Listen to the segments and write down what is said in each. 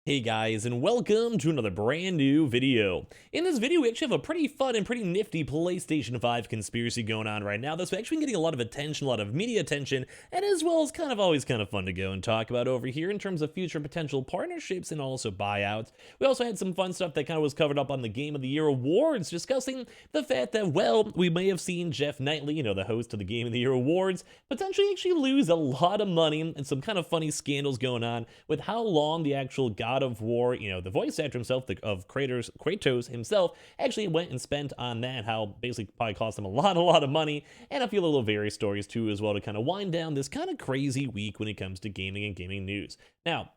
Hey guys, and welcome to another brand new video. In this video, we actually have a pretty fun and pretty nifty PlayStation 5 conspiracy going on right now that's actually been getting a lot of attention, a lot of media attention, and as well as always kind of fun to go and talk about over here in terms of future potential partnerships and also buyouts. We also had some fun stuff that kind of was covered up on the Game of the Year awards, discussing the fact that, well, we may have seen Jeff Knightley, the host of the Game of the Year awards, potentially actually lose a lot of money, and some kind of funny scandals going on with how long the actual God of War, the voice actor himself, of Kratos himself, actually went and spent on that, how basically probably cost him a lot of money, and a few little various stories too as well to kind of wind down this kind of crazy week when it comes to gaming and gaming news. Now,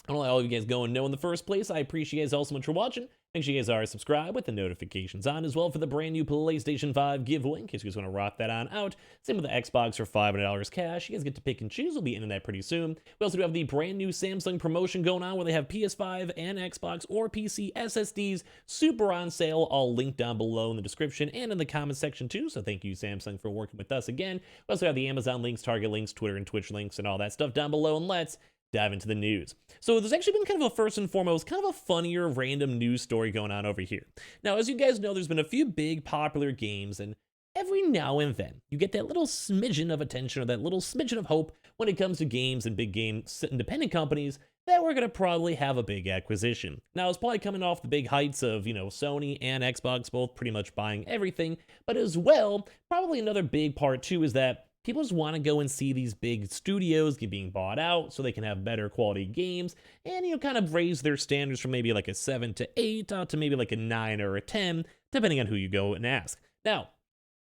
I want to let all of you guys go and know in the first place, I appreciate you guys all so much for watching. Make sure you guys are subscribed with the notifications on as well for the brand new PlayStation 5 giveaway, in case you guys want to rock that on out. Same with the Xbox for $500 cash. You guys get to pick and choose. We'll be into that pretty soon. We also do have the brand new Samsung promotion going on where they have PS5 and Xbox or PC SSDs super on sale, all linked down below in the description and in the comment section too. So thank you, Samsung, for working with us again. We also have the Amazon links, Target links, Twitter and Twitch links, and all that stuff down below. And let's dive into the news. So there's actually been kind of a first and foremost, kind of a funnier random news story going on over here. Now, as you guys know, there's been a few big popular games, and every now and then you get that little smidgen of attention or that little smidgen of hope when it comes to games and big game independent companies that we're going to probably have a big acquisition. Now, it's probably coming off the big heights of, Sony and Xbox both pretty much buying everything, but as well, probably another big part too is that people just want to go and see these big studios being bought out so they can have better quality games and, kind of raise their standards from maybe like a 7 to 8 out to maybe like a 9 or a 10, depending on who you go and ask. Now,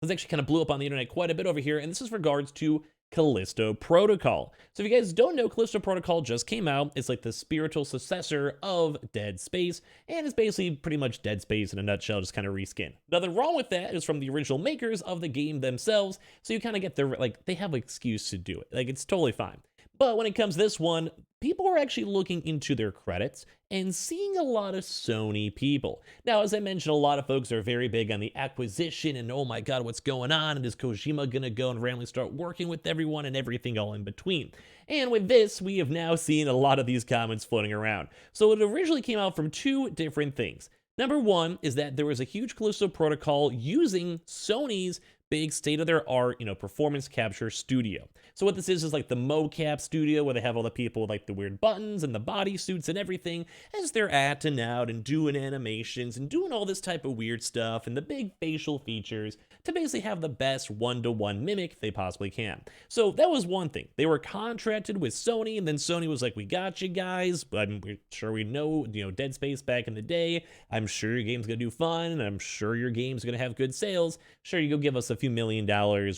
this actually kind of blew up on the internet quite a bit over here, and this is regards to Callisto Protocol. So if you guys don't know, Callisto Protocol just came out. It's like the spiritual successor of Dead Space, and it's basically pretty much Dead Space in a nutshell, just kind of reskin. Nothing wrong with that. It's from the original makers of the game themselves, so you kind of get their, they have an excuse to do it. It's totally fine. But when it comes to this one, people are actually looking into their credits and seeing a lot of Sony people. Now, as I mentioned, a lot of folks are very big on the acquisition and, oh my god, what's going on? And is Kojima gonna go and randomly start working with everyone and everything all in between? And with this, we have now seen a lot of these comments floating around. So it originally came out from two different things. Number one is that there was a huge Callisto Protocol using Sony's big state-of-their-art, performance capture studio. So what this is like the mocap studio where they have all the people with like the weird buttons and the body suits and everything as they're acting out and doing animations and doing all this type of weird stuff and the big facial features to basically have the best one-to-one mimic they possibly can. So that was one thing. They were contracted with Sony, and then Sony was like, we got you guys, but I'm sure we know, Dead Space back in the day. I'm sure your game's gonna do fun, and I'm sure your game's gonna have good sales. Sure, you go give us a few $1 million,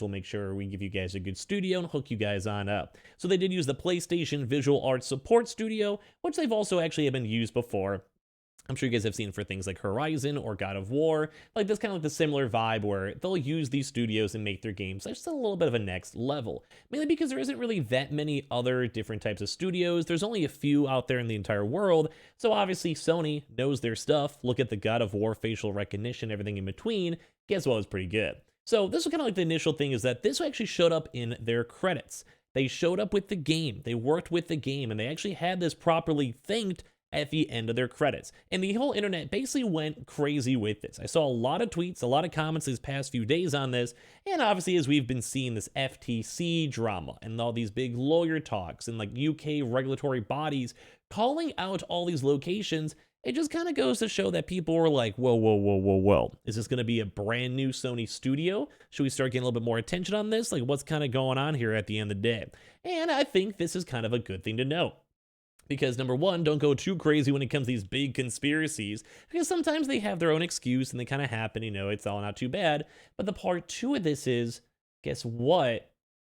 we'll make sure we give you guys a good studio and hook you guys on up. So they did use the PlayStation Visual Arts Support Studio, which they've also actually been used before. I'm sure you guys have seen for things like Horizon or God of War. Like this kind of like the similar vibe where they'll use these studios and make their games just a little bit of a next level. Mainly because there isn't really that many other different types of studios. There's only a few out there in the entire world. So obviously Sony knows their stuff. Look at the God of War facial recognition, everything in between. Guess what, was pretty good. So this was kind of like the initial thing, is that this actually showed up in their credits. They showed up with the game. They worked with the game, and they actually had this properly thanked at the end of their credits. And the whole internet basically went crazy with this. I saw a lot of tweets, a lot of comments these past few days on this, and obviously as we've been seeing this FTC drama and all these big lawyer talks and like UK regulatory bodies calling out all these locations, it just kind of goes to show that people were like, whoa. Is this going to be a brand new Sony studio? Should we start getting a little bit more attention on this? Like, what's kind of going on here at the end of the day? And I think this is kind of a good thing to know. Because number one, don't go too crazy when it comes to these big conspiracies, because sometimes they have their own excuse and they kind of happen, it's all not too bad. But the part two of this is, guess what?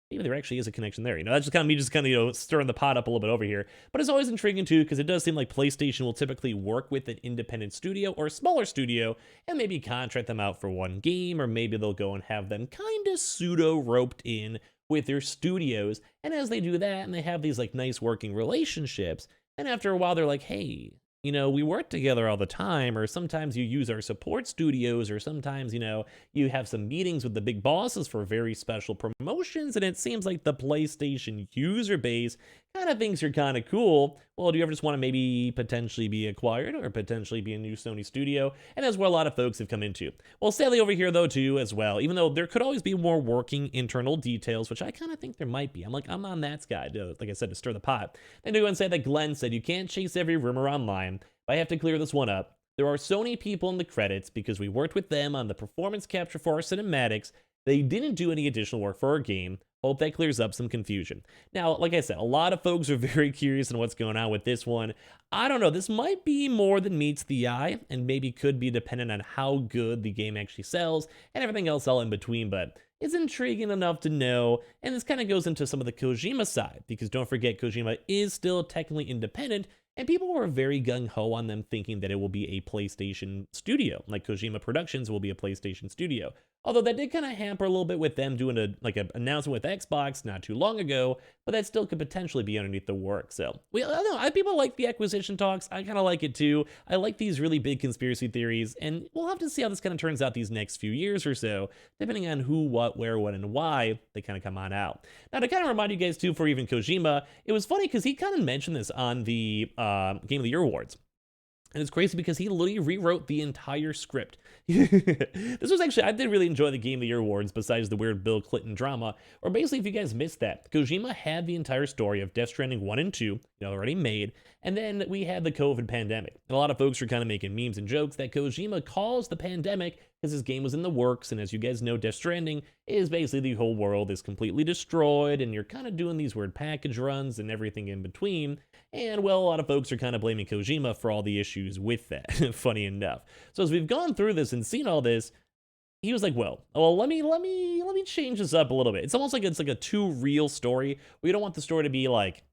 Maybe there actually is a connection there. That's just kind of me stirring the pot up a little bit over here. But it's always intriguing too, because it does seem like PlayStation will typically work with an independent studio or a smaller studio and maybe contract them out for one game, or maybe they'll go and have them kind of pseudo roped in with their studios. And as they do that and they have these like nice working relationships, and after a while they're like, hey, we work together all the time, or sometimes you use our support studios, or sometimes, you have some meetings with the big bosses for very special promotions, and it seems like the PlayStation user base kind of thinks you're kind of cool, well, do you ever just want to maybe potentially be acquired or potentially be a new Sony studio? And that's where a lot of folks have come into. Well, sadly over here though too as well, even though there could always be more working internal details, which I kind of think there might be. I'm on that side, like I said, to stir the pot. Then to go and say that Glenn said you can't chase every rumor online. But I have to clear this one up. There are Sony people in the credits because we worked with them on the performance capture for our cinematics. They didn't do any additional work for our game. Hope that clears up some confusion. Now, like I said, a lot of folks are very curious on what's going on with this one. I don't know, this might be more than meets the eye, and maybe could be dependent on how good the game actually sells, and everything else all in between, but it's intriguing enough to know, and this kind of goes into some of the Kojima side, because don't forget, Kojima is still technically independent, and people were very gung-ho on them thinking that it will be a PlayStation studio, like Kojima Productions will be a PlayStation studio. Although that did kind of hamper a little bit with them doing an announcement with Xbox not too long ago, but that still could potentially be underneath the work. So, I don't know, people like the acquisition talks. I kind of like it too. I like these really big conspiracy theories, and we'll have to see how this kind of turns out these next few years or so, depending on who, what, where, when, and why they kind of come on out. Now, to kind of remind you guys too, for even Kojima, it was funny because he kind of mentioned this on the Game of the Year Awards. And it's crazy because he literally rewrote the entire script. This was actually, I did really enjoy the Game of the Year Awards besides the weird Bill Clinton drama. Or basically, if you guys missed that, Kojima had the entire story of Death Stranding 1 and 2, already made. And then we had the COVID pandemic. And a lot of folks are kind of making memes and jokes that Kojima caused the pandemic because his game was in the works. And as you guys know, Death Stranding is basically the whole world is completely destroyed. And you're kind of doing these weird package runs and everything in between. And well, a lot of folks are kind of blaming Kojima for all the issues with that, funny enough. So as we've gone through this and seen all this, he was like, well, let me change this up a little bit. It's almost like it's like a too real story. We don't want the story to be like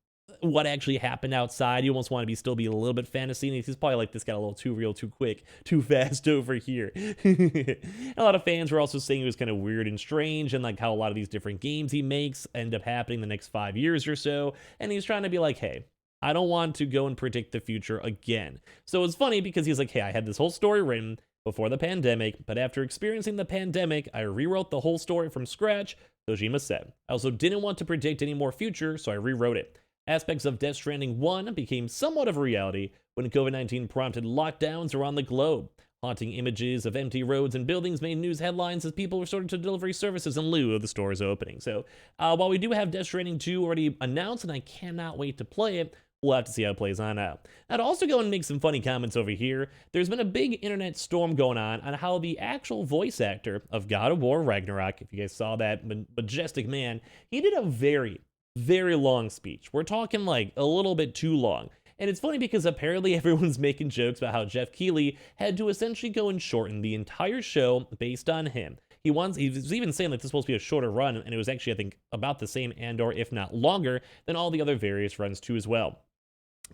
what actually happened outside. You almost want to still be a little bit fantasy, and he's probably like, this got a little too real, too quick, too fast over here. A lot of fans were also saying it was kind of weird and strange, and like how a lot of these different games he makes end up happening the next 5 years or so, and he's trying to be like, hey, I don't want to go and predict the future again. So it's funny because he's like, hey, I had this whole story written before the pandemic, but after experiencing the pandemic, I rewrote the whole story from scratch, Kojima said. I also didn't want to predict any more future, so I rewrote it. Aspects of Death Stranding 1 became somewhat of a reality when COVID-19 prompted lockdowns around the globe. Haunting images of empty roads and buildings made news headlines as people resorted to delivery services in lieu of the store's opening. So while we do have Death Stranding 2 already announced, and I cannot wait to play it, we'll have to see how it plays on out. Now, to also go and make some funny comments over here, there's been a big internet storm going on how the actual voice actor of God of War Ragnarok, if you guys saw that majestic man, he did a very, very long speech. We're talking like a little bit too long. And it's funny because apparently everyone's making jokes about how Jeff Keighley had to essentially go and shorten the entire show based on him. He was even saying that this was supposed to be a shorter run, and it was actually, I think, about the same and/or if not longer than all the other various runs too as well.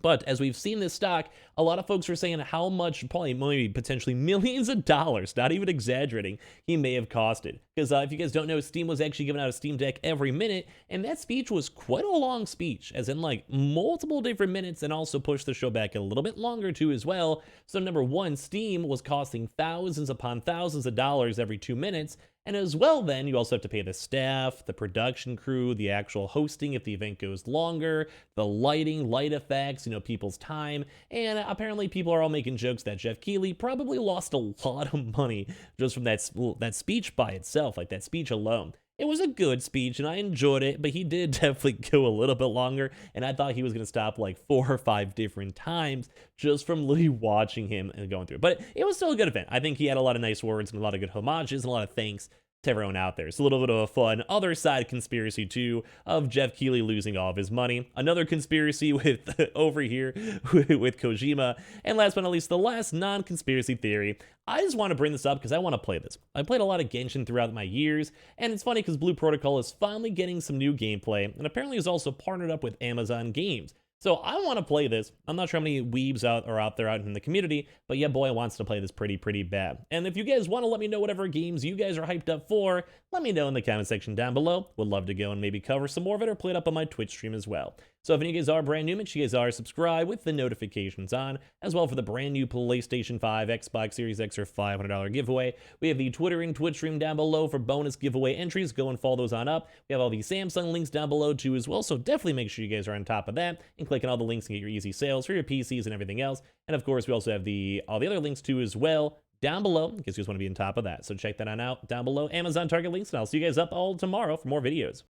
But as we've seen this stock, a lot of folks are saying how much, probably maybe potentially millions of dollars, not even exaggerating, he may have costed. Because if you guys don't know, Steam was actually giving out a Steam Deck every minute, and that speech was quite a long speech, as in like multiple different minutes, and also pushed the show back a little bit longer too as well. So number one, Steam was costing thousands upon thousands of dollars every 2 minutes, and as well then, you also have to pay the staff, the production crew, the actual hosting if the event goes longer, the lighting, light effects, people's time, and apparently people are all making jokes that Jeff Keighley probably lost a lot of money just from that speech by itself, like that speech alone. It was a good speech, and I enjoyed it, but he did definitely go a little bit longer, and I thought he was going to stop like 4 or 5 different times just from literally watching him and going through. But it was still a good event. I think he had a lot of nice words and a lot of good homages and a lot of thanks to everyone out there. It's a little bit of a fun other side conspiracy too of Jeff Keighley losing all of his money. Another conspiracy with over here with Kojima. And last but not least, the last non-conspiracy theory. I just want to bring this up because I want to play this. I played a lot of Genshin throughout my years, and it's funny because Blue Protocol is finally getting some new gameplay, and apparently is also partnered up with Amazon Games. So I want to play this. I'm not sure how many weebs are out there in the community, but yeah, boy wants to play this pretty bad. And if you guys want to let me know whatever games you guys are hyped up for, let me know in the comment section down below. Would love to go and maybe cover some more of it or play it up on my Twitch stream as well. So if any of you guys are brand new, make sure you guys are subscribed with the notifications on, as well for the brand new PlayStation 5, Xbox Series X or $500 giveaway. We have the Twitter and Twitch stream down below for bonus giveaway entries. Go and follow those on up. We have all the Samsung links down below too as well, so definitely make sure you guys are on top of that and click on all the links and get your easy sales for your PCs and everything else. And of course, we also have all the other links too as well down below in case you guys want to be on top of that. So check that on out down below, Amazon Target links, and I'll see you guys up all tomorrow for more videos.